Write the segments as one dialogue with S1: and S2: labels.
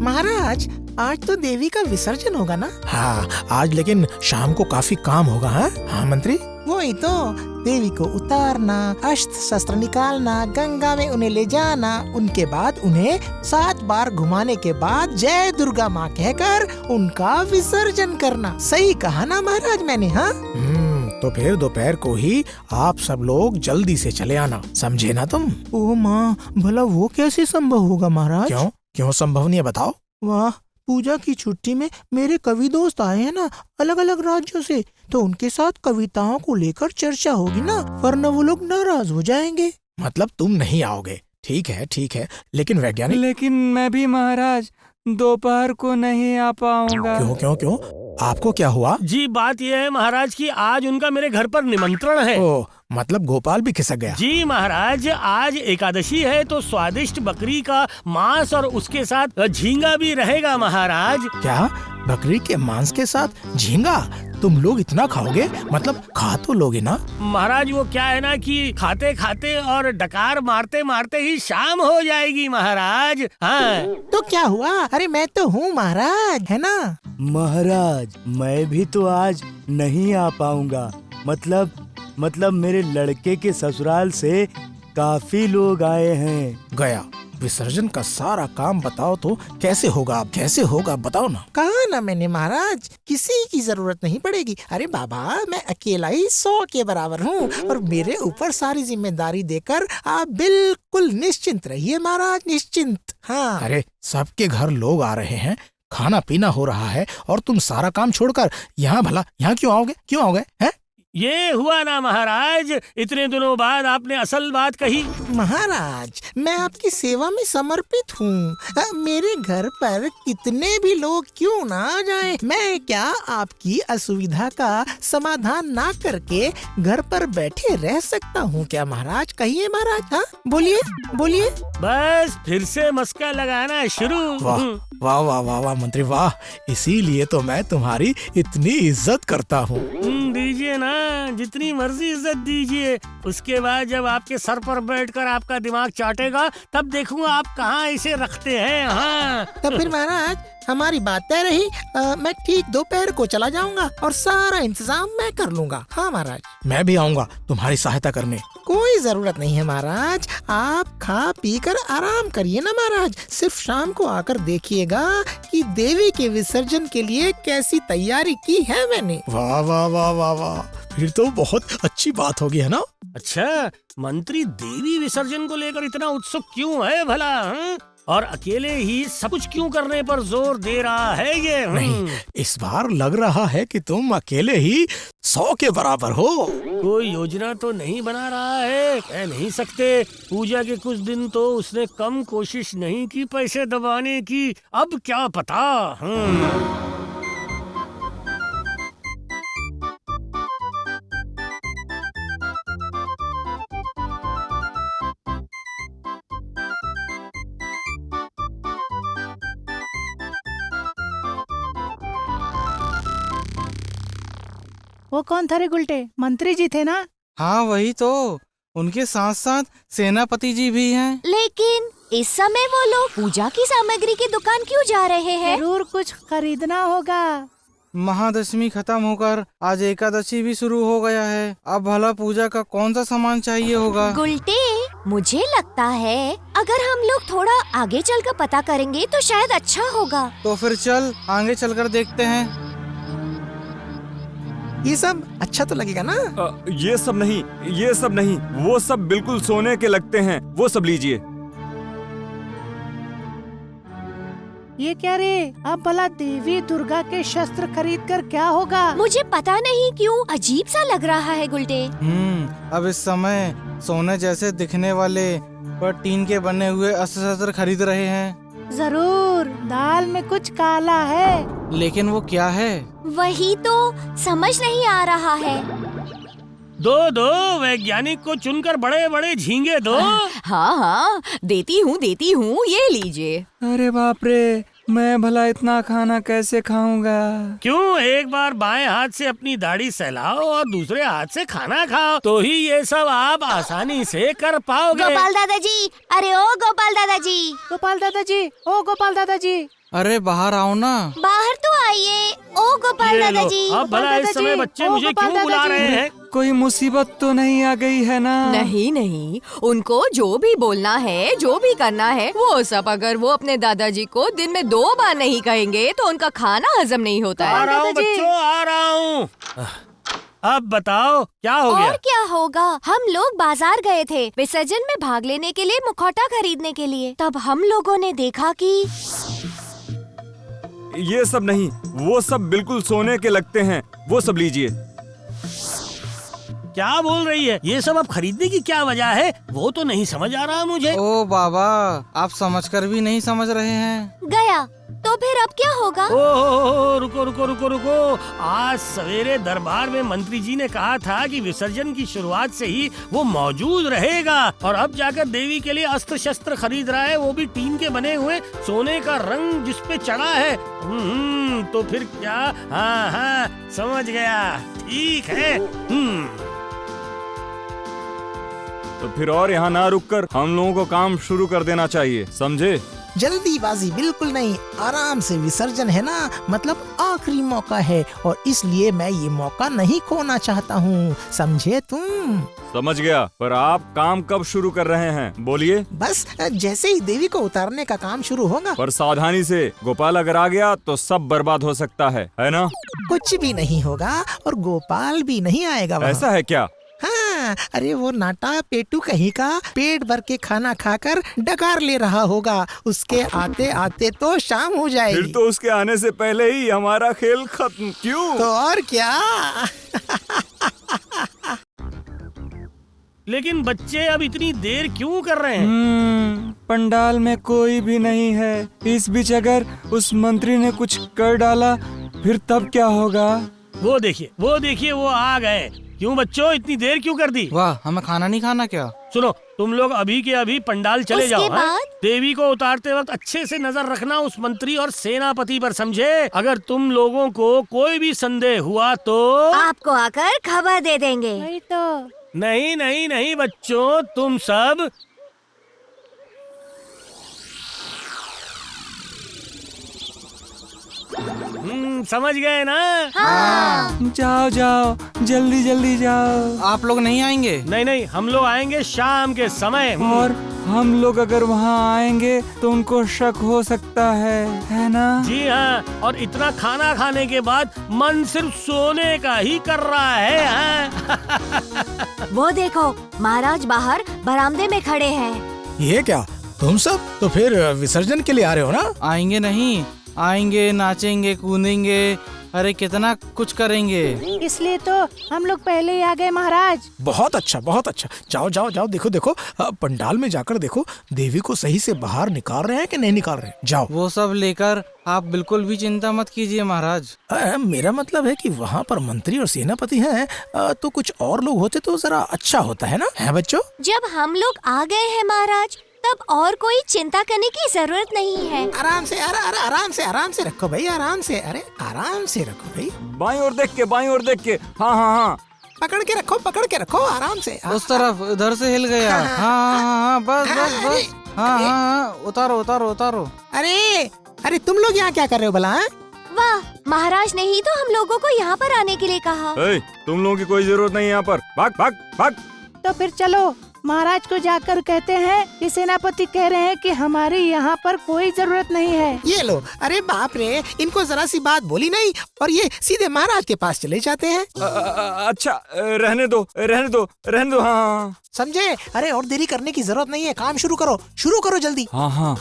S1: महाराज आज तो देवी का विसर्जन होगा ना?
S2: हाँ आज, लेकिन शाम को काफी काम होगा। हाँ मंत्री,
S1: वही तो, देवी को उतारना, अस्त्र शस्त्र निकालना, गंगा में उन्हें ले जाना, उनके बाद उन्हें 7 बार घुमाने के बाद जय दुर्गा माँ कहकर उनका विसर्जन करना। सही कहा ना महाराज मैंने? हाँ
S2: तो फिर दोपहर को ही आप सब लोग जल्दी से चले आना, समझे ना तुम?
S1: ओ माँ, भला वो कैसे संभव होगा महाराज?
S2: क्यों क्यों संभव नहीं है, बताओ।
S1: वाह, पूजा की छुट्टी में मेरे कवि दोस्त आए हैं ना अलग अलग राज्यों से, तो उनके साथ कविताओं को लेकर चर्चा होगी ना, वरना वो लोग नाराज हो जाएंगे।
S2: मतलब तुम नहीं आओगे? ठीक है, लेकिन वैज्ञानिक।
S3: लेकिन मैं भी महाराज दोपहर को नहीं आ पाऊंगा।
S2: क्यों आपको क्या हुआ?
S4: जी बात यह है महाराज कि आज उनका मेरे घर पर निमंत्रण है।
S2: ओ, मतलब गोपाल भी खिसक गया?
S4: जी महाराज, आज एकादशी है तो स्वादिष्ट बकरी का मांस और उसके साथ झींगा भी रहेगा महाराज।
S2: क्या बकरी के मांस के साथ झींगा? तुम लोग इतना खाओगे? मतलब खा तो लोगे ना?
S4: महाराज वो क्या है ना कि खाते खाते और डकार मारते मारते ही शाम हो जाएगी महाराज। हाँ
S1: तो क्या हुआ? अरे मैं तो हूँ महाराज, है ना?
S5: महाराज मैं भी तो आज नहीं आ पाऊंगा। मतलब मेरे लड़के के ससुराल से काफी लोग आए हैं।
S2: गया विसर्जन का सारा काम बताओ तो कैसे होगा बताओ ना।
S1: कहा ना मैंने महाराज, किसी की जरूरत नहीं पड़ेगी। अरे बाबा, मैं अकेला ही 100 के बराबर हूँ और मेरे ऊपर सारी जिम्मेदारी देकर आप बिल्कुल निश्चिंत रहिए महाराज, निश्चिंत। हाँ
S2: अरे सबके घर लोग आ रहे हैं, खाना पीना हो रहा है और तुम सारा काम छोड़कर यहाँ क्यों आओगे हैं?
S4: ये हुआ ना महाराज, इतने दिनों बाद आपने असल बात कही।
S1: महाराज मैं आपकी सेवा में समर्पित हूँ। मेरे घर पर कितने भी लोग क्यों ना आ जाएं, मैं क्या आपकी असुविधा का समाधान ना करके घर पर बैठे रह सकता हूँ क्या महाराज? कहिए महाराज। हाँ बोलिए।
S4: बस फिर से मस्का लगाना शुरू।
S2: वाह मंत्री वाह, इसीलिए तो मैं तुम्हारी इतनी इज्जत करता हूँ।
S4: दीजिए ना, जितनी मर्जी इज्जत दीजिए। उसके बाद जब आपके सर पर बैठकर आपका दिमाग चाटेगा तब देखूंगा आप कहाँ इसे रखते हैं। हाँ
S1: तब फिर महाराज हमारी बात तय रही। मैं ठीक दोपहर को चला जाऊंगा और सारा इंतजाम मैं कर लूंगा। हाँ महाराज।
S2: मैं भी आऊंगा तुम्हारी सहायता करने।
S1: कोई जरूरत नहीं है महाराज, आप खा पी कर आराम करिए ना महाराज। सिर्फ शाम को आकर देखिएगा कि देवी के विसर्जन के लिए कैसी तैयारी की है मैंने।
S2: वाह, फिर तो बहुत अच्छी बात होगी, है ना?
S4: अच्छा, मंत्री देवी विसर्जन को लेकर इतना उत्सुक क्यों है भला? और अकेले ही सब कुछ क्यों करने पर जोर दे रहा है ये?
S2: नहीं, इस बार लग रहा है कि तुम अकेले ही 100 के बराबर हो।
S4: कोई योजना तो नहीं बना रहा है? कह नहीं सकते। पूजा के कुछ दिन तो उसने कम कोशिश नहीं की पैसे दबाने की, अब क्या पता।
S6: वो कौन था रे गुलटे? मंत्री जी थे ना?
S3: हाँ वही तो, उनके साथ साथ सेनापति जी भी हैं।
S7: लेकिन इस समय वो लोग पूजा की सामग्री की दुकान क्यों जा रहे हैं?
S6: जरूर कुछ खरीदना होगा।
S3: महादशमी खत्म होकर आज एकादशी भी शुरू हो गया है। अब भला पूजा का कौन सा सामान चाहिए होगा?
S7: गुलटे, मुझे लगता है अगर हम लोग थोड़ा आगे चलकर पता करेंगे तो शायद अच्छा होगा।
S3: तो फिर चल आगे चलकर देखते हैं।
S1: ये सब अच्छा तो लगेगा ना?
S8: ये सब नहीं, वो सब बिल्कुल सोने के लगते हैं, वो सब लीजिए।
S6: ये क्या रे? अब भला देवी दुर्गा के शस्त्र खरीद कर क्या होगा?
S7: मुझे पता नहीं क्यों अजीब सा लग रहा है गुलटे।
S3: अब इस समय सोने जैसे दिखने वाले पर टीन के बने हुए अस्त्र शस्त्र खरीद रहे हैं।
S6: जरूर दाल में कुछ काला है।
S3: लेकिन वो क्या है?
S7: वही तो समझ नहीं आ रहा है।
S4: दो वैज्ञानिक को चुनकर बड़े बड़े झींगे दो।
S9: हाँ देती हूँ, ये लीजिए।
S3: अरे बाप रे, मैं भला इतना खाना कैसे खाऊंगा?
S4: क्यों, एक बार बाएं हाथ से अपनी दाढ़ी सहलाओ और दूसरे हाथ से खाना खाओ, तो ही ये सब आप आसानी से कर पाओगे।
S7: गोपाल दादाजी, अरे ओ गोपाल दादाजी।
S6: गोपाल दादाजी, ओ गोपाल दादाजी,
S3: अरे बाहर आओ ना।
S7: बाहर तो आइए। ओ गोपाल
S4: ये लो,
S7: दादाजी।
S4: अब भला इस समय बच्चे मुझे क्यों बुला रहे हैं?
S8: कोई मुसीबत तो नहीं आ गई है ना?
S9: नहीं नहीं, उनको जो भी बोलना है, जो भी करना है, वो सब अगर वो अपने दादाजी को दिन में 2 बार नहीं कहेंगे तो उनका खाना हजम नहीं होता
S4: आ
S9: है।
S4: रहा हूँ बच्चों, आ रहा हूँ। अब बताओ क्या हो गया?
S7: और क्या होगा, हम लोग बाजार गए थे विसर्जन में भाग लेने के लिए, मुखौटा खरीदने के लिए। तब हम लोगों ने देखा कि
S8: ये सब नहीं, वो सब बिल्कुल सोने के लगते हैं, वो सब लीजिए।
S4: क्या बोल रही है? ये सब अब खरीदने की क्या वजह है? वो तो नहीं समझ आ रहा मुझे।
S3: ओ बाबा, आप समझकर भी नहीं समझ रहे हैं।
S7: गया तो फिर अब क्या होगा?
S4: ओह, रुको रुको रुको रुको। आज सवेरे दरबार में मंत्री जी ने कहा था कि विसर्जन की शुरुआत से ही वो मौजूद रहेगा, और अब जाकर देवी के लिए अस्त्र शस्त्र खरीद रहा है, वो भी टीन के बने हुए, सोने का रंग जिस पे चढ़ा है। तो फिर क्या? हाँ हाँ, समझ गया। ठीक है।
S8: तो फिर और यहाँ ना रुककर हम लोगों को काम शुरू कर देना चाहिए, समझे?
S1: जल्दीबाजी बिल्कुल नहीं, आराम से। विसर्जन है ना, मतलब आखिरी मौका है, और इसलिए मैं ये मौका नहीं खोना चाहता हूँ, समझे तुम?
S8: समझ गया, पर आप काम कब शुरू कर रहे हैं, बोलिए।
S1: बस जैसे ही देवी को उतारने का काम शुरू होगा।
S8: पर सावधानी से, गोपाल अगर आ गया तो सब बर्बाद हो सकता है ना?
S1: कुछ भी नहीं होगा, और गोपाल भी नहीं आएगा वहाँ।
S8: ऐसा है क्या?
S1: हाँ, अरे वो नाटा पेटू कहीं का पेट भर के खाना खाकर डकार ले रहा होगा, उसके आते आते तो शाम हो जाएगी।
S8: फिर तो उसके आने से पहले ही हमारा खेल खत्म। क्यों?
S1: तो और क्या।
S4: लेकिन बच्चे अब इतनी देर क्यों कर रहे हैं?
S8: पंडाल में कोई भी नहीं है। इस बीच अगर उस मंत्री ने कुछ कर डाला फिर तब क्या होगा?
S4: वो देखिए, वो देखिए, वो आ गए। क्यों बच्चों, इतनी देर क्यों कर दी?
S3: वाह, हमें खाना नहीं खाना क्या?
S4: सुनो, तुम लोग अभी के अभी पंडाल चले
S7: उसके
S4: जाओ। हाँ?
S7: बाद?
S4: देवी को उतारते वक्त अच्छे से नजर रखना उस मंत्री और सेनापति पर, समझे? अगर तुम लोगों को कोई भी संदेह हुआ तो
S7: आपको आकर खबर दे देंगे।
S6: वही तो।
S4: नहीं नहीं नहीं बच्चों, तुम सब समझ गए ना?
S7: हाँ।
S8: जाओ जाओ, जल्दी जल्दी जाओ।
S3: आप लोग नहीं आएंगे?
S4: नहीं नहीं, हम लोग आएंगे शाम के समय।
S8: और हम लोग अगर वहाँ आएंगे तो उनको शक हो सकता है ना?
S4: जी हाँ, और इतना खाना खाने के बाद मन सिर्फ सोने का ही कर रहा है। हाँ?
S7: वो देखो, महाराज बाहर बरामदे में खड़े हैं।
S2: ये क्या, तुम सब तो फिर विसर्जन के लिए आ रहे हो ना?
S3: आएंगे नहीं, आएंगे, नाचेंगे, कूदेंगे, अरे कितना कुछ करेंगे।
S6: इसलिए तो हम लोग पहले ही आ गए महाराज।
S2: बहुत अच्छा, बहुत अच्छा। जाओ जाओ जाओ, देखो देखो, पंडाल में जाकर देखो देवी को सही से बाहर निकाल रहे हैं कि नहीं निकाल रहे हैं। जाओ।
S3: वो सब लेकर आप बिल्कुल भी चिंता मत कीजिए महाराज।
S2: मेरा मतलब है कि वहाँ पर मंत्री और सेनापति हैं, तो कुछ और लोग होते तो जरा अच्छा होता है ना, है बच्चों?
S7: जब हम लोग आ गए हैं महाराज, तब और कोई चिंता करने की जरूरत नहीं है।
S1: आराम से, आराम से रखो भाई, आराम से, अरे आराम से रखो भाई।
S8: बाईं ओर देख के, बाईं ओर देख के। हाँ हाँ हाँ,
S1: पकड़ के रखो, आराम से।
S3: उस तरफ, इधर से हिल गया। हाँ हाँ हाँ, बस बस बस। हाँ हाँ हाँ, उतारो उतारो उतारो।
S1: अरे तुम लोग यहाँ क्या कर रहे हो भला?
S7: वाह, महाराज ने ही तो हम लोगों को यहाँ पर आने के लिए कहा।
S8: तुम लोगों की कोई जरूरत नहीं यहाँ पर। भाग भाग भाग।
S6: तो फिर चलो महाराज को जाकर कहते हैं कि सेनापति कह रहे हैं कि हमारी यहाँ पर कोई जरूरत नहीं है।
S1: ये लो, अरे बाप रे, इनको जरा सी बात बोली नहीं और ये सीधे महाराज के पास चले जाते हैं।
S8: अच्छा, रहने दो रहने दो रहने दो। हाँ
S1: समझे? अरे और देरी करने की जरूरत नहीं है, काम शुरू करो जल्दी।
S8: हाँ हाँ।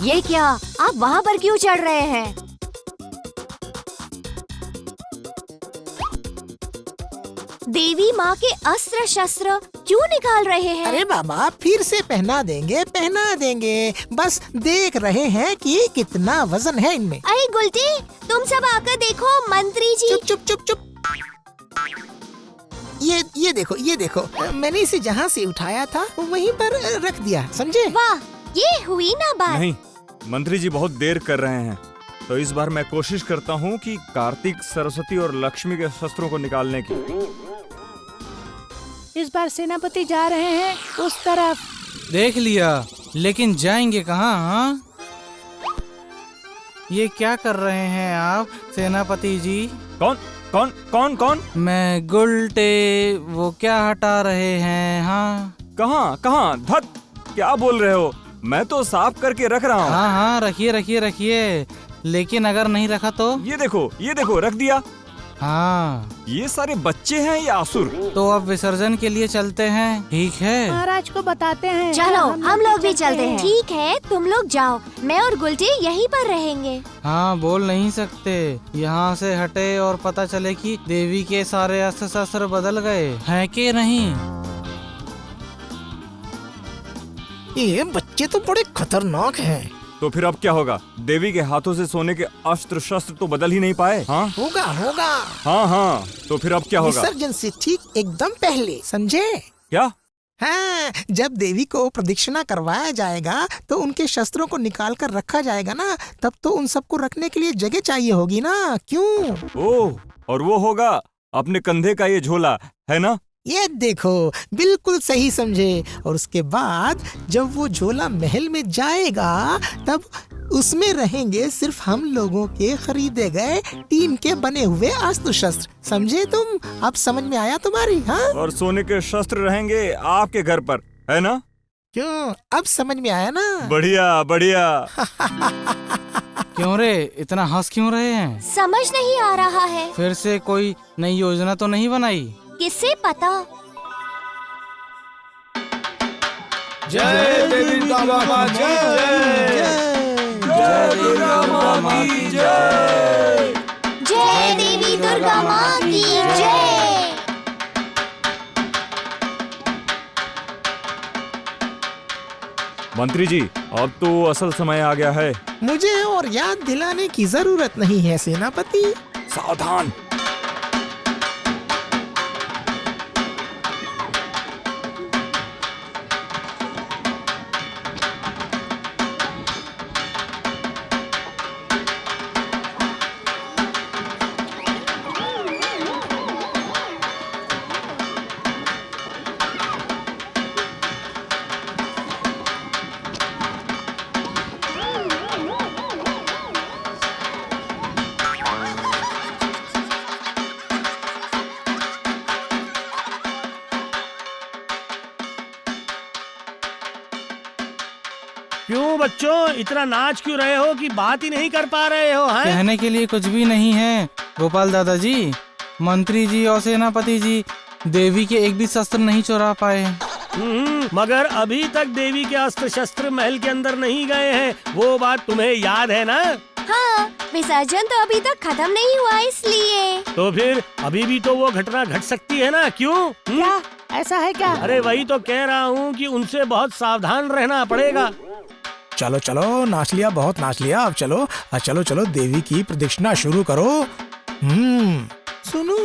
S7: ये क्या, आप वहाँ पर क्यों चढ़ रहे हैं? देवी माँ के अस्त्र शस्त्र क्यों निकाल रहे हैं?
S1: अरे बाबा, फिर से पहना देंगे, बस देख रहे हैं कि कितना वजन है इनमें।
S7: अरे गुलटी, तुम सब आकर देखो, मंत्री जी।
S1: चुप। ये देखो, मैंने इसे जहाँ से उठाया था वहीं पर रख दिया, समझे?
S7: वाह, ये हुई ना बात।
S8: नहीं, मंत्री जी बहुत देर कर रहे हैं, तो इस बार मैं कोशिश करता हूँ कि कार्तिक, सरस्वती और लक्ष्मी के शस्त्रों को निकालने की।
S6: इस बार सेनापति जा रहे हैं उस तरफ।
S3: देख लिया, लेकिन जाएंगे कहाँ? हाँ? ये क्या कर रहे हैं आप सेनापति जी?
S8: कौन कौन कौन कौन?
S3: मैं गुलटे वो क्या हटा रहे हैं? हाँ
S8: कहाँ कहाँ? धत, क्या बोल रहे हो? मैं तो साफ करके रख रहा हूँ।
S3: हाँ हाँ, रखिए रखिए रखिए, लेकिन अगर नहीं रखा तो?
S8: ये देखो रख दिया।
S3: हाँ,
S8: ये सारे बच्चे हैं या असुर?
S3: तो अब विसर्जन के लिए चलते हैं, ठीक है?
S6: महाराज को बताते हैं।
S7: चलो हम लोग भी चलते हैं। ठीक है, तुम लोग जाओ, मैं और गुलटी यहीं पर रहेंगे।
S3: हाँ, बोल नहीं सकते। यहाँ से हटे और पता चले कि देवी के सारे अस्त्र शस्त्र बदल गए हैं कि नहीं।
S2: ये बच्चे तो बड़े खतरनाक हैं।
S8: तो फिर अब क्या होगा? देवी के हाथों से सोने के अस्त्र शस्त्र तो बदल ही नहीं पाए। हाँ
S1: होगा होगा।
S8: हाँ, तो फिर अब क्या होगा?
S1: विसर्जन से ठीक एकदम पहले, समझे?
S8: क्या?
S1: हाँ, जब देवी को प्रदक्षिणा करवाया जाएगा तो उनके शस्त्रों को निकाल कर रखा जाएगा ना, तब तो उन सबको रखने के लिए जगह चाहिए होगी ना, क्यों?
S8: ओह, और वो होगा अपने कंधे का ये झोला, है ना?
S1: ये देखो, बिल्कुल सही समझे। और उसके बाद जब वो झोला महल में जाएगा तब उसमें रहेंगे सिर्फ हम लोगों के खरीदे गए टीम के बने हुए अस्त्र शस्त्र, समझे तुम? अब समझ में आया तुम्हारी? हाँ,
S8: और सोने के शस्त्र रहेंगे आपके घर पर, है ना?
S1: क्यों, अब समझ में आया ना?
S8: बढ़िया बढ़िया।
S3: क्यों रे, इतना हंस क्यों रहे हैं?
S7: समझ नहीं आ रहा है।
S3: फिर से कोई नई योजना तो नहीं बनाई?
S7: किसे पता?
S5: जय देवी दुर्गा माँ की जय।
S3: जय दुर्गा माँ की जय।
S7: जय देवी दुर्गा माँ की जय।
S8: मंत्री जी, अब तो असल समय आ गया है।
S1: मुझे और याद दिलाने की जरूरत नहीं है सेनापति।
S8: सावधान।
S4: क्यों बच्चों, इतना नाच क्यों रहे हो कि बात ही नहीं कर पा रहे हो? हैं?
S3: कहने के लिए कुछ भी नहीं है गोपाल दादाजी। मंत्री जी और सेनापति जी देवी के एक भी शस्त्र नहीं चुरा पाए।
S4: मगर अभी तक देवी के अस्त्र शस्त्र महल के अंदर नहीं गए हैं, वो बात तुम्हें याद है ना?
S7: हाँ, विसर्जन तो अभी तक खत्म नहीं हुआ, इसलिए।
S4: तो फिर अभी भी तो वो घटना घट सकती है ना, क्यों?
S6: क्या ऐसा है क्या?
S4: अरे वही तो कह रहा हूँ कि उनसे बहुत सावधान रहना पड़ेगा।
S2: चलो चलो, नाच लिया, बहुत नाच लिया, अब चलो चलो चलो, देवी की प्रदक्षिणा शुरू करो।
S1: सुनो,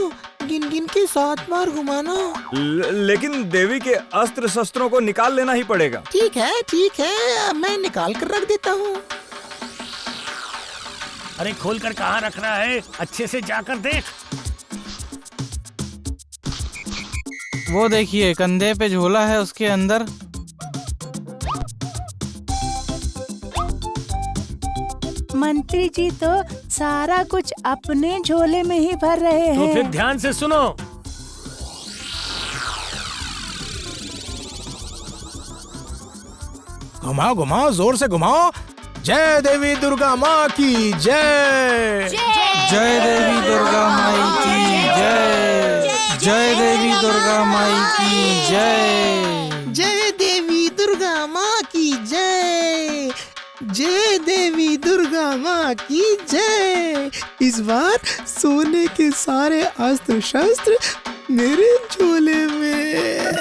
S1: गिन गिन के 7 बार घुमाना।
S8: लेकिन देवी के अस्त्र शस्त्रों को निकाल लेना ही पड़ेगा।
S1: ठीक है, मैं निकाल कर रख देता हूँ।
S4: अरे खोल कर कहाँ रख रहा है, अच्छे से जाकर देख।
S3: वो देखिए, कंधे पे झोला है, उसके अंदर।
S6: मंत्री जी तो सारा कुछ अपने झोले में ही भर रहे हैं।
S4: तो फिर ध्यान से सुनो।
S2: घुमाओ घुमाओ, जोर से घुमाओ। जय देवी दुर्गा माँ की जय।
S3: जय देवी दुर्गा माई की जय। जय देवी दुर्गा माई की जय।
S1: जय देवी दुर्गा माँ की जय। जय देवी दुर्गा माँ की जय। इस बार सोने के सारे अस्त्र शस्त्र मेरे झोले में।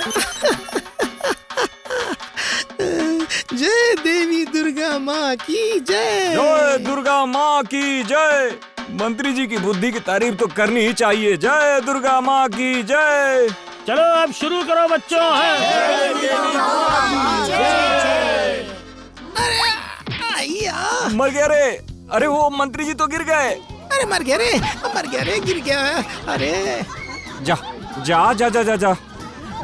S1: जय देवी दुर्गा माँ की जय।
S8: जय दुर्गा माँ की जय। मंत्री जी की बुद्धि की तारीफ तो करनी ही चाहिए। जय दुर्गा माँ की जय।
S4: चलो अब शुरू करो बच्चों।
S8: मर गया रे। अरे वो मंत्री जी तो गिर गए।
S1: अरे मर गया रे, गिर गया। अरे
S8: जा जा जा जा जा जा,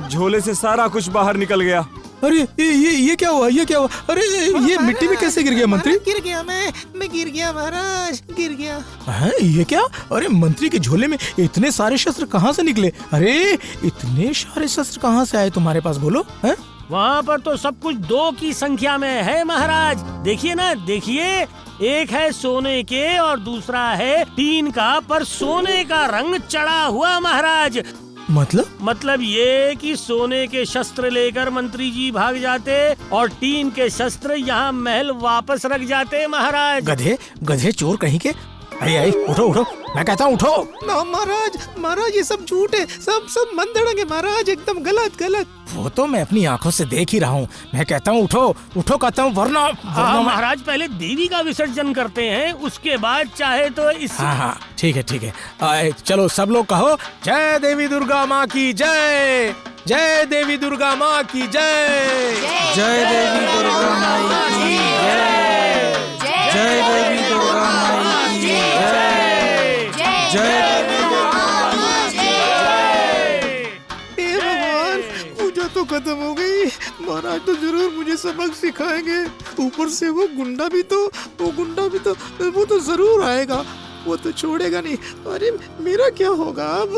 S8: झोले से सारा कुछ बाहर निकल गया।
S2: अरे ये क्या हुआ, ये क्या हुआ? अरे ये मिट्टी में कैसे गिर गया मंत्री?
S1: गिर गया मैं गिर गया महाराज, गिर गया।
S2: हैं, ये क्या? अरे मंत्री के झोले में इतने सारे शस्त्र कहाँ से निकले? अरे इतने सारे शस्त्र कहाँ से आए तुम्हारे पास, बोलो? हैं?
S4: वहाँ पर तो सब कुछ 2 की संख्या में है महाराज। देखिए ना, देखिए, एक है सोने के और दूसरा है टीन का, पर सोने का रंग चढ़ा हुआ महाराज। मतलब ये कि सोने के शस्त्र लेकर मंत्री जी भाग जाते और टीन के शस्त्र यहाँ महल वापस रख जाते महाराज।
S2: गधे चोर कहीं के। अरे उठो, मैं कहता हूँ उठो।
S1: ना महाराज ये सब झूठ है, सब मंदड़ंग है महाराज, एकदम गलत।
S2: वो तो मैं अपनी आंखों से देख ही रहा हूँ। मैं कहता हूँ उठो कहता हूँ, वरना
S4: महाराज पहले देवी का विसर्जन करते हैं, उसके बाद चाहे तो इस।
S2: हाँ ठीक है। चलो सब लोग कहो, जय देवी दुर्गा माँ की जय, जय देवी दुर्गा माँ की जय,
S3: जय देवी दुर्गा माई की जय, जय देवी दुर्गा माई की जय, जय देवी दुर्गा माई की जय।
S1: हे भगवान, पूजा तो खत्म हो गई, महाराज तो जरूर मुझे सबक सिखाएंगे। ऊपर से वो गुंडा भी तो वो तो जरूर आएगा, वो तो छोड़ेगा नहीं। अरे मेरा क्या होगा अब?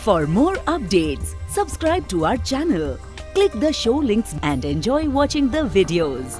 S10: For more updates, subscribe to our channel, click the show links and enjoy watching the videos.